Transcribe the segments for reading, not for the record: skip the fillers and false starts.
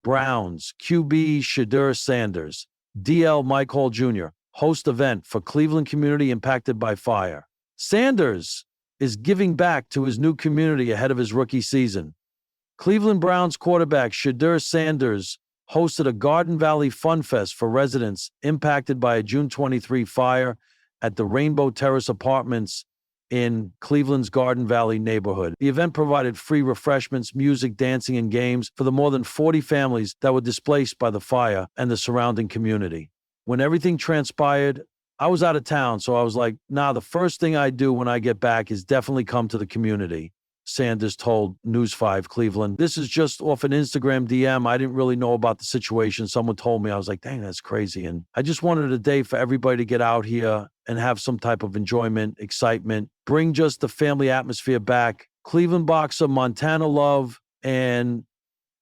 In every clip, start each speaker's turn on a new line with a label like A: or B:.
A: Browns QB Shedeur Sanders, DL Mike Hall Jr., host event for Cleveland community impacted by fire. Sanders is giving back to his new community ahead of his rookie season. Cleveland Browns quarterback Shedeur Sanders hosted a Garden Valley Fun Fest for residents impacted by a June 23 fire at the Rainbow Terrace Apartments in Cleveland's Garden Valley neighborhood. The event provided free refreshments, music, dancing, and games for the more than 40 families that were displaced by the fire and the surrounding community. When everything transpired, I was out of town, so I was like, nah, the first thing I do when I get back is definitely come to the community, Sanders told News 5 Cleveland. This is just off an Instagram DM. I didn't really know about the situation. Someone told me. I was like, dang, that's crazy. And I just wanted a day for everybody to get out here and have some type of enjoyment, excitement, bring just the family atmosphere back. Cleveland boxer Montana Love and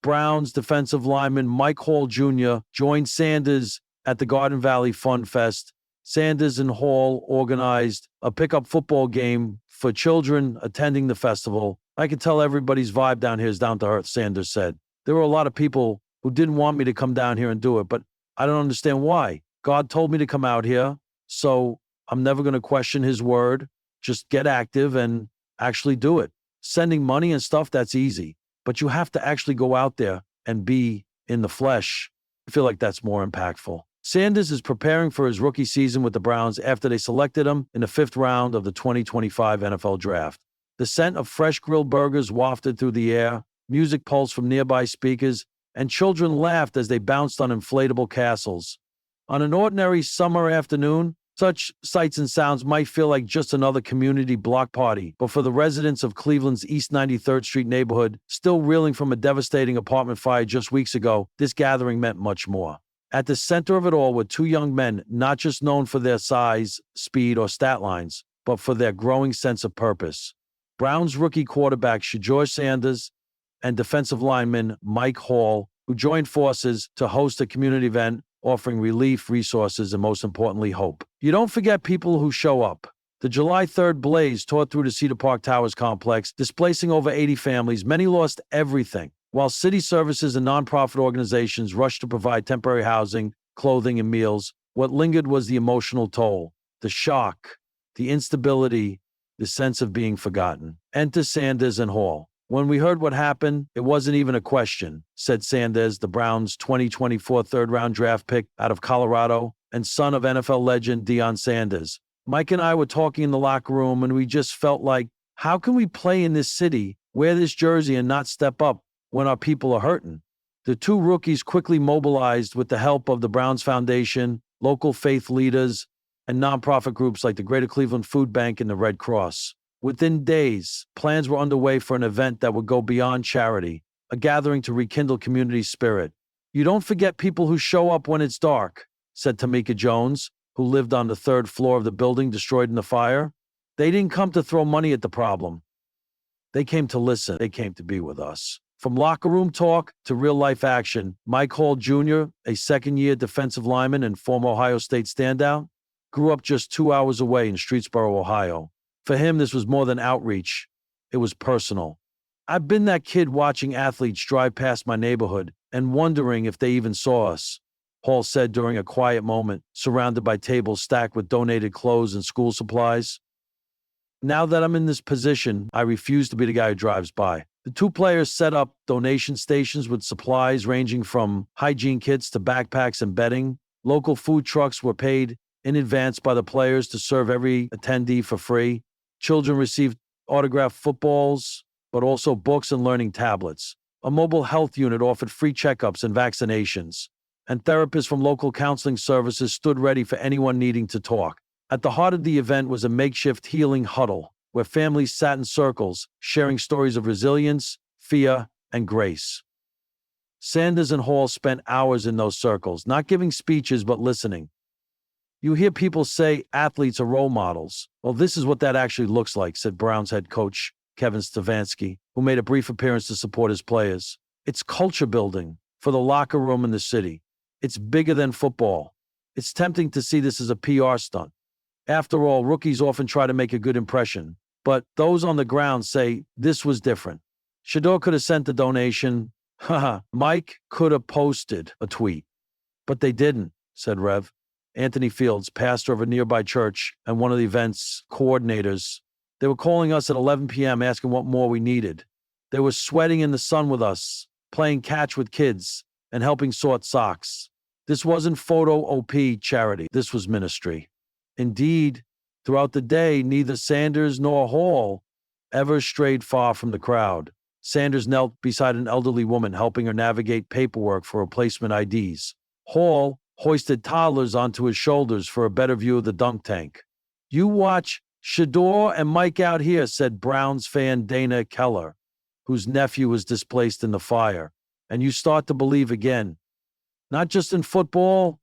A: Browns defensive lineman Mike Hall Jr. joined Sanders at the Garden Valley Fun Fest. Sanders and Hall organized a pickup football game for children attending the festival. I can tell everybody's vibe down here is down to earth, Sanders said. There were a lot of people who didn't want me to come down here and do it, but I don't understand why. God told me to come out here, so I'm never going to question his word. Just get active and actually do it. Sending money and stuff, that's easy, but you have to actually go out there and be in the flesh. I feel like that's more impactful. Sanders is preparing for his rookie season with the Browns after they selected him in the 5th round of the 2025 NFL Draft. The scent of fresh grilled burgers wafted through the air, music pulsed from nearby speakers, and children laughed as they bounced on inflatable castles. On an ordinary summer afternoon, such sights and sounds might feel like just another community block party, but for the residents of Cleveland's East 93rd Street neighborhood, still reeling from a devastating apartment fire just weeks ago, this gathering meant much more. At the center of it all were two young men, not just known for their size, speed, or stat lines, but for their growing sense of purpose. Browns rookie quarterback Shedeur Sanders and defensive lineman Mike Hall, who joined forces to host a community event offering relief, resources, and most importantly, hope. You don't forget people who show up. The July 3rd blaze tore through the Cedar Park Towers complex, displacing over 80 families. Many lost everything. While city services and nonprofit organizations rushed to provide temporary housing, clothing, and meals, what lingered was the emotional toll, the shock, the instability, the sense of being forgotten. Enter Sanders and Hall. When we heard what happened, it wasn't even a question, said Sanders, the Browns' 2024 third-round draft pick out of Colorado and son of NFL legend Deion Sanders. Mike and I were talking in the locker room, and we just felt like, how can we play in this city, wear this jersey, and not step up when our people are hurting? The two rookies quickly mobilized with the help of the Browns Foundation, local faith leaders, and nonprofit groups like the Greater Cleveland Food Bank and the Red Cross. Within days, plans were underway for an event that would go beyond charity, a gathering to rekindle community spirit. You don't forget people who show up when it's dark, said Tamika Jones, who lived on the 3rd floor of the building destroyed in the fire. They didn't come to throw money at the problem. They came to listen. They came to be with us. From locker room talk to real-life action, Mike Hall Jr., a second-year defensive lineman and former Ohio State standout, grew up just 2 hours away in Streetsboro, Ohio. For him, this was more than outreach. It was personal. I've been that kid watching athletes drive past my neighborhood and wondering if they even saw us, Hall said during a quiet moment, surrounded by tables stacked with donated clothes and school supplies. Now that I'm in this position, I refuse to be the guy who drives by. The two players set up donation stations with supplies ranging from hygiene kits to backpacks and bedding. Local food trucks were paid in advance by the players to serve every attendee for free. Children received autographed footballs, but also books and learning tablets. A mobile health unit offered free checkups and vaccinations. And therapists from local counseling services stood ready for anyone needing to talk. At the heart of the event was a makeshift healing huddle, where families sat in circles, sharing stories of resilience, fear, and grace. Sanders and Hall spent hours in those circles, not giving speeches but listening. You hear people say athletes are role models. Well, this is what that actually looks like, said Browns head coach Kevin Stefanski, who made a brief appearance to support his players. It's culture building for the locker room in the city. It's bigger than football. It's tempting to see this as a PR stunt. After all, rookies often try to make a good impression, but those on the ground say this was different. Shedeur could have sent the donation, Haha, Mike could have posted a tweet, but they didn't, said Rev. Anthony Fields, pastor of a nearby church and one of the event's coordinators. They were calling us at 11 p.m. asking what more we needed. They were sweating in the sun with us, playing catch with kids, and helping sort socks. This wasn't photo OP charity. This was ministry. Indeed, throughout the day, neither Sanders nor Hall ever strayed far from the crowd. Sanders knelt beside an elderly woman, helping her navigate paperwork for replacement IDs. Hall hoisted toddlers onto his shoulders for a better view of the dunk tank. You watch Shedeur and Mike out here, said Browns fan Dana Keller, whose nephew was displaced in the fire, and you start to believe again, not just in football,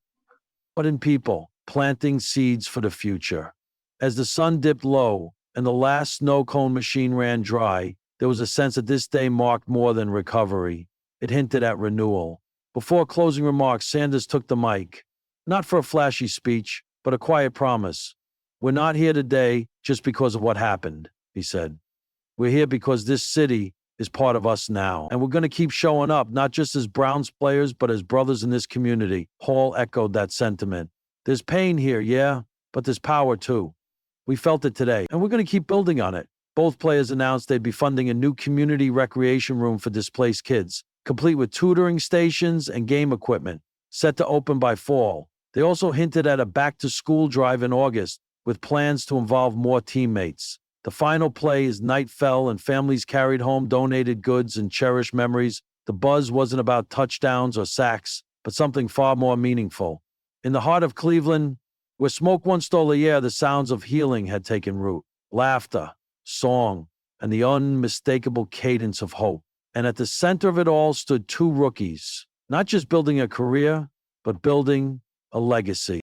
A: but in people, planting seeds for the future. As the sun dipped low and the last snow cone machine ran dry, there was a sense that this day marked more than recovery. It hinted at renewal. Before closing remarks, Sanders took the mic, not for a flashy speech, but a quiet promise. We're not here today just because of what happened, he said. We're here because this city is part of us now, and we're going to keep showing up, not just as Browns players, but as brothers in this community. Hall echoed that sentiment. There's pain here, yeah, but there's power too. We felt it today, and we're going to keep building on it. Both players announced they'd be funding a new community recreation room for displaced kids, complete with tutoring stations and game equipment, set to open by fall. They also hinted at a back-to-school drive in August, with plans to involve more teammates. The final play as night fell and families carried home donated goods and cherished memories. The buzz wasn't about touchdowns or sacks, but something far more meaningful. In the heart of Cleveland, where smoke once stole the air, the sounds of healing had taken root. Laughter, song, and the unmistakable cadence of hope. And at the center of it all stood two rookies, not just building a career, but building a legacy.